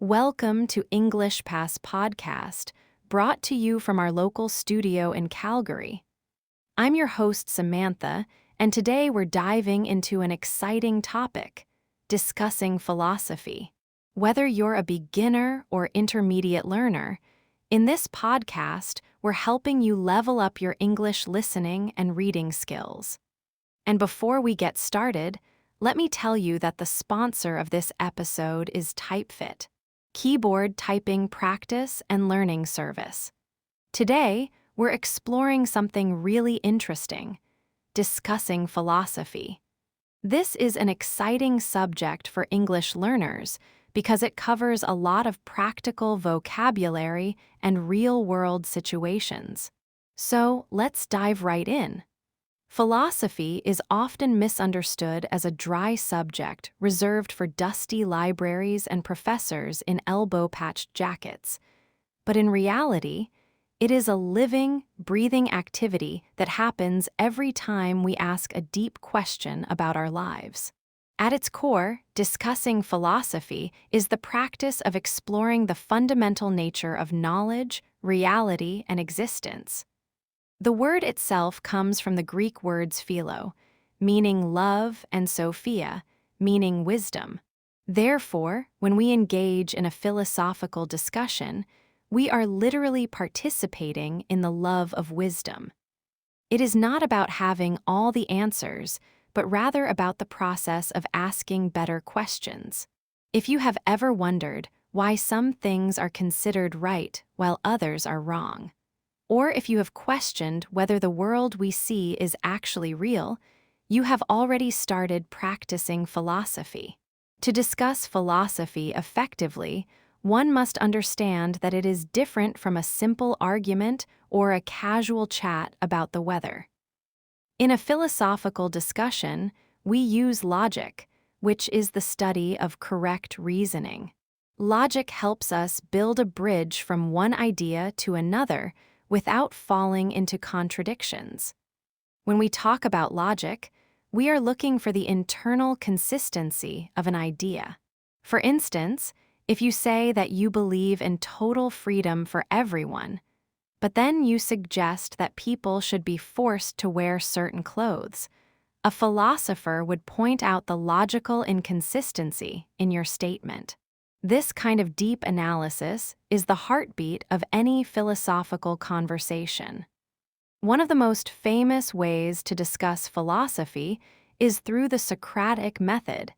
Welcome to EnglishPass Podcast, brought to you from our local studio in Calgary. I'm your host, Samantha, and today we're diving into an exciting topic, discussing philosophy. Whether you're a beginner or intermediate learner, in this podcast, we're helping you level up your English listening and reading skills. And before we get started, let me tell you that the sponsor of this episode is TypeFit, keyboard typing practice and learning service. Today, we're exploring something really interesting, discussing philosophy. This is an exciting subject for English learners because it covers a lot of practical vocabulary and real-world situations. So, let's dive right in. Philosophy is often misunderstood as a dry subject reserved for dusty libraries and professors in elbow-patched jackets. But in reality, it is a living, breathing activity that happens every time we ask a deep question about our lives. At its core, discussing philosophy is the practice of exploring the fundamental nature of knowledge, reality, and existence. The word itself comes from the Greek words philo, meaning love, and sophia, meaning wisdom. Therefore, when we engage in a philosophical discussion, we are literally participating in the love of wisdom. It is not about having all the answers, but rather about the process of asking better questions. If you have ever wondered why some things are considered right while others are wrong, or if you have questioned whether the world we see is actually real, you have already started practicing philosophy. To discuss philosophy effectively, one must understand that it is different from a simple argument or a casual chat about the weather. In a philosophical discussion, we use logic, which is the study of correct reasoning. Logic helps us build a bridge from one idea to another without falling into contradictions. When we talk about logic, we are looking for the internal consistency of an idea. For instance, if you say that you believe in total freedom for everyone, but then you suggest that people should be forced to wear certain clothes, a philosopher would point out the logical inconsistency in your statement. This kind of deep analysis is the heartbeat of any philosophical conversation. One of the most famous ways to discuss philosophy is through the Socratic method,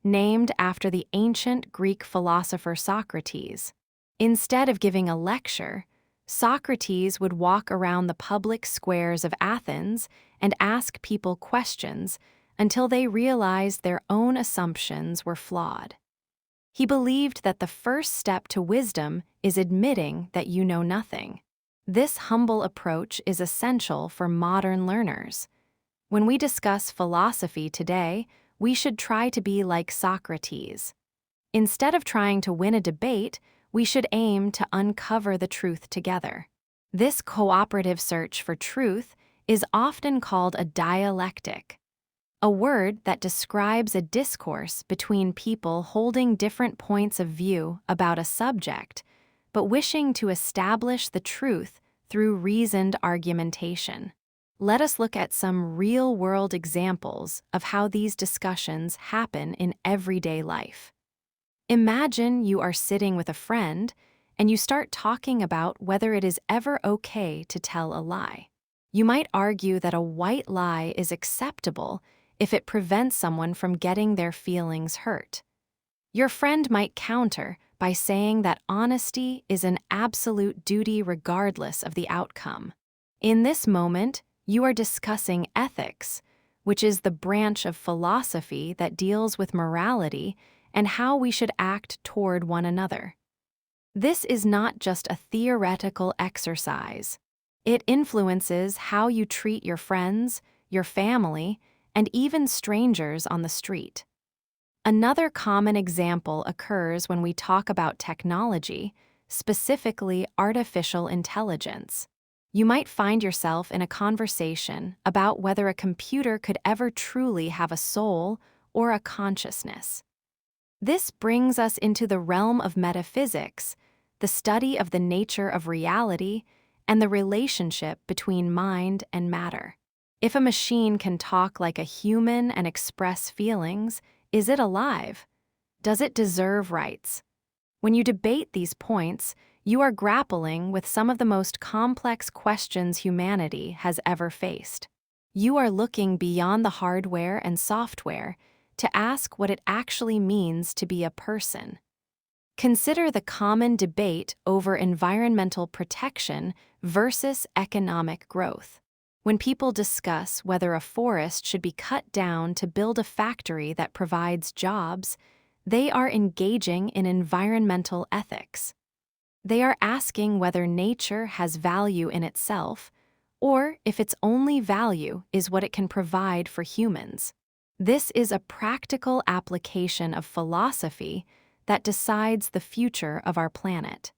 named after the ancient Greek philosopher Socrates. Instead of giving a lecture, Socrates would walk around the public squares of Athens and ask people questions until they realized their own assumptions were flawed. He believed that the first step to wisdom is admitting that you know nothing. This humble approach is essential for modern learners. When we discuss philosophy today, we should try to be like Socrates. Instead of trying to win a debate, we should aim to uncover the truth together. This cooperative search for truth is often called a dialectic, a word that describes a discourse between people holding different points of view about a subject, but wishing to establish the truth through reasoned argumentation. Let us look at some real-world examples of how these discussions happen in everyday life. Imagine you are sitting with a friend and you start talking about whether it is ever okay to tell a lie. You might argue that a white lie is acceptable if it prevents someone from getting their feelings hurt. Your friend might counter by saying that honesty is an absolute duty regardless of the outcome. In this moment, you are discussing ethics, which is the branch of philosophy that deals with morality and how we should act toward one another. This is not just a theoretical exercise. It influences how you treat your friends, your family, and even strangers on the street. Another common example occurs when we talk about technology, specifically artificial intelligence. You might find yourself in a conversation about whether a computer could ever truly have a soul or a consciousness. This brings us into the realm of metaphysics, the study of the nature of reality and the relationship between mind and matter. If a machine can talk like a human and express feelings, is it alive? Does it deserve rights? When you debate these points, you are grappling with some of the most complex questions humanity has ever faced. You are looking beyond the hardware and software to ask what it actually means to be a person. Consider the common debate over environmental protection versus economic growth. When people discuss whether a forest should be cut down to build a factory that provides jobs, they are engaging in environmental ethics. They are asking whether nature has value in itself, or if its only value is what it can provide for humans. This is a practical application of philosophy that decides the future of our planet.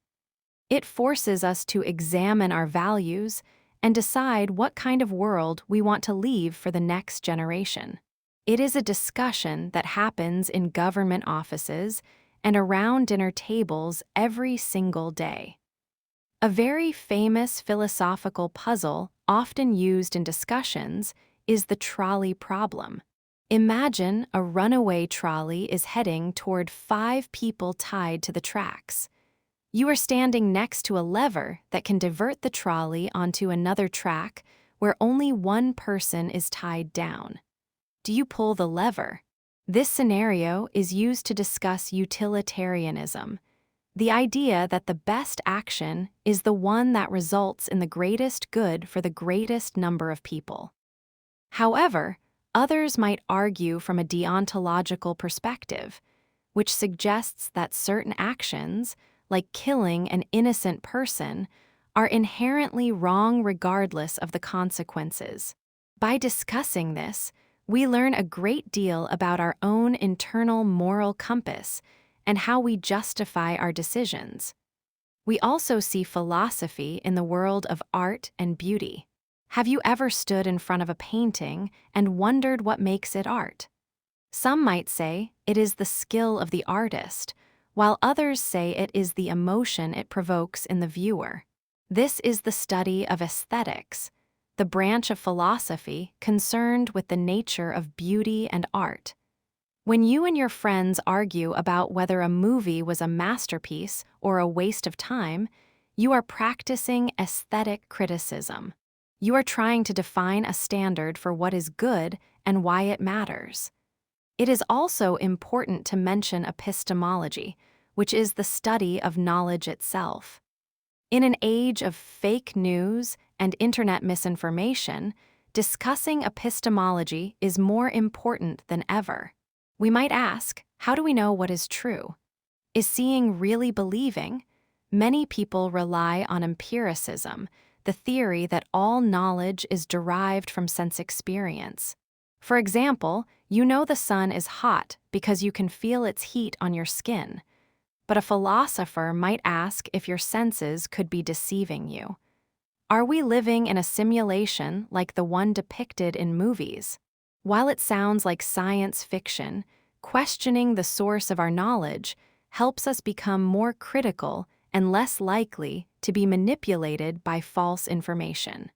It forces us to examine our values and decide what kind of world we want to leave for the next generation. It is a discussion that happens in government offices and around dinner tables every single day. A very famous philosophical puzzle often used in discussions is the trolley problem. Imagine a runaway trolley is heading toward 5 people tied to the tracks. You are standing next to a lever that can divert the trolley onto another track where only one person is tied down. Do you pull the lever? This scenario is used to discuss utilitarianism, the idea that the best action is the one that results in the greatest good for the greatest number of people. However, others might argue from a deontological perspective, which suggests that certain actions, like killing an innocent person, are inherently wrong regardless of the consequences. By discussing this, we learn a great deal about our own internal moral compass and how we justify our decisions. We also see philosophy in the world of art and beauty. Have you ever stood in front of a painting and wondered what makes it art? Some might say it is the skill of the artist, while others say it is the emotion it provokes in the viewer. This is the study of aesthetics, the branch of philosophy concerned with the nature of beauty and art. When you and your friends argue about whether a movie was a masterpiece or a waste of time, you are practicing aesthetic criticism. You are trying to define a standard for what is good and why it matters. It is also important to mention epistemology, which is the study of knowledge itself. In an age of fake news and internet misinformation, discussing epistemology is more important than ever. We might ask, how do we know what is true? Is seeing really believing? Many people rely on empiricism, the theory that all knowledge is derived from sense experience. For example, you know the sun is hot because you can feel its heat on your skin. But a philosopher might ask if your senses could be deceiving you. Are we living in a simulation like the one depicted in movies? While it sounds like science fiction, questioning the source of our knowledge helps us become more critical and less likely to be manipulated by false information.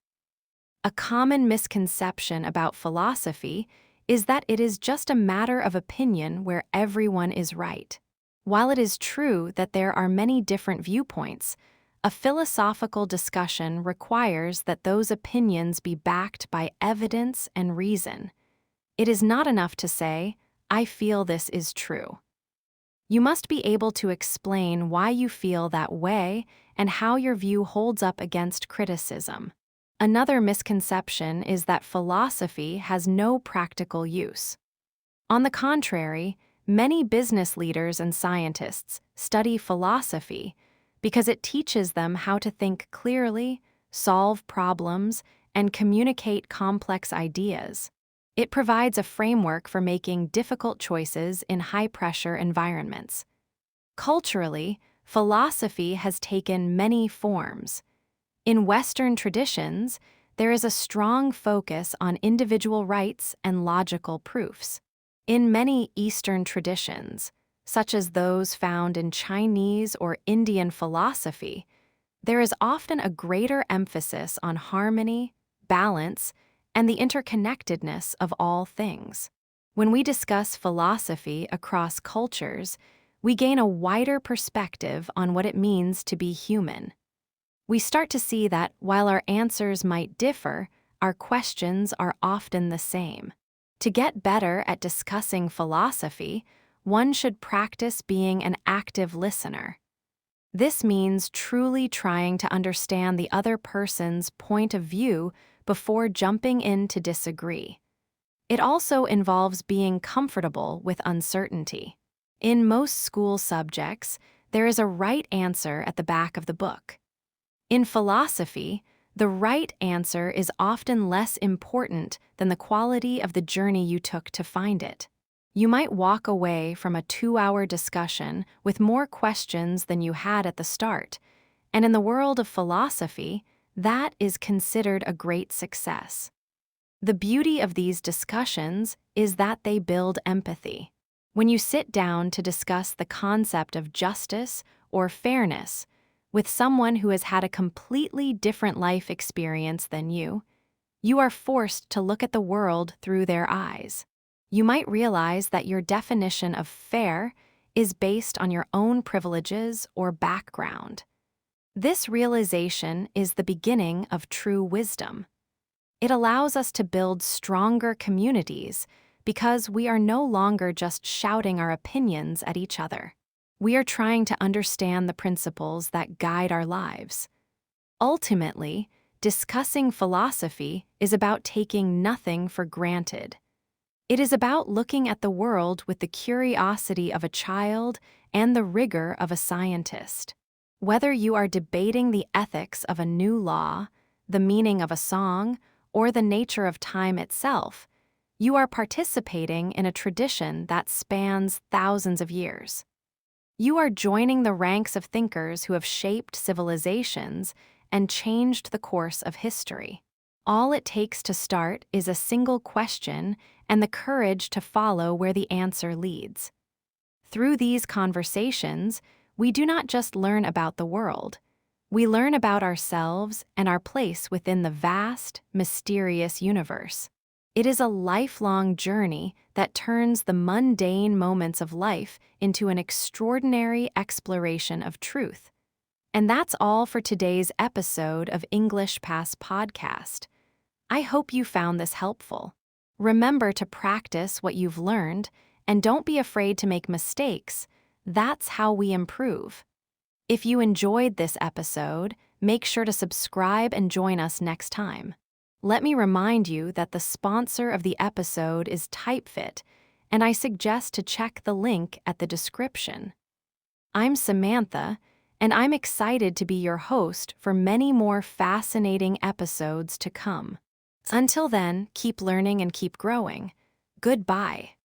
A common misconception about philosophy is that it is just a matter of opinion where everyone is right. While it is true that there are many different viewpoints, a philosophical discussion requires that those opinions be backed by evidence and reason. It is not enough to say, "I feel this is true." You must be able to explain why you feel that way and how your view holds up against criticism. Another misconception is that philosophy has no practical use. On the contrary, many business leaders and scientists study philosophy because it teaches them how to think clearly, solve problems, and communicate complex ideas. It provides a framework for making difficult choices in high-pressure environments. Culturally, philosophy has taken many forms. In Western traditions, there is a strong focus on individual rights and logical proofs. In many Eastern traditions, such as those found in Chinese or Indian philosophy, there is often a greater emphasis on harmony, balance, and the interconnectedness of all things. When we discuss philosophy across cultures, we gain a wider perspective on what it means to be human. We start to see that while our answers might differ, our questions are often the same. To get better at discussing philosophy, one should practice being an active listener. This means truly trying to understand the other person's point of view before jumping in to disagree. It also involves being comfortable with uncertainty. In most school subjects, there is a right answer at the back of the book. In philosophy, the right answer is often less important than the quality of the journey you took to find it. You might walk away from a 2-hour discussion with more questions than you had at the start, and in the world of philosophy, that is considered a great success. The beauty of these discussions is that they build empathy. When you sit down to discuss the concept of justice or fairness with someone who has had a completely different life experience than you are forced to look at the world through their eyes. You might realize that your definition of fair is based on your own privileges or background. This realization is the beginning of true wisdom. It allows us to build stronger communities because we are no longer just shouting our opinions at each other. We are trying to understand the principles that guide our lives. Ultimately, discussing philosophy is about taking nothing for granted. It is about looking at the world with the curiosity of a child and the rigor of a scientist. Whether you are debating the ethics of a new law, the meaning of a song, or the nature of time itself, you are participating in a tradition that spans thousands of years. You are joining the ranks of thinkers who have shaped civilizations and changed the course of history. All it takes to start is a single question and the courage to follow where the answer leads. Through these conversations, we do not just learn about the world. We learn about ourselves and our place within the vast, mysterious universe. It is a lifelong journey that turns the mundane moments of life into an extraordinary exploration of truth. And that's all for today's episode of EnglishPass Podcast. I hope you found this helpful. Remember to practice what you've learned and don't be afraid to make mistakes. That's how we improve. If you enjoyed this episode, make sure to subscribe and join us next time. Let me remind you that the sponsor of the episode is TypeFit, and I suggest to check the link at the description. I'm Samantha, and I'm excited to be your host for many more fascinating episodes to come. Until then, keep learning and keep growing. Goodbye.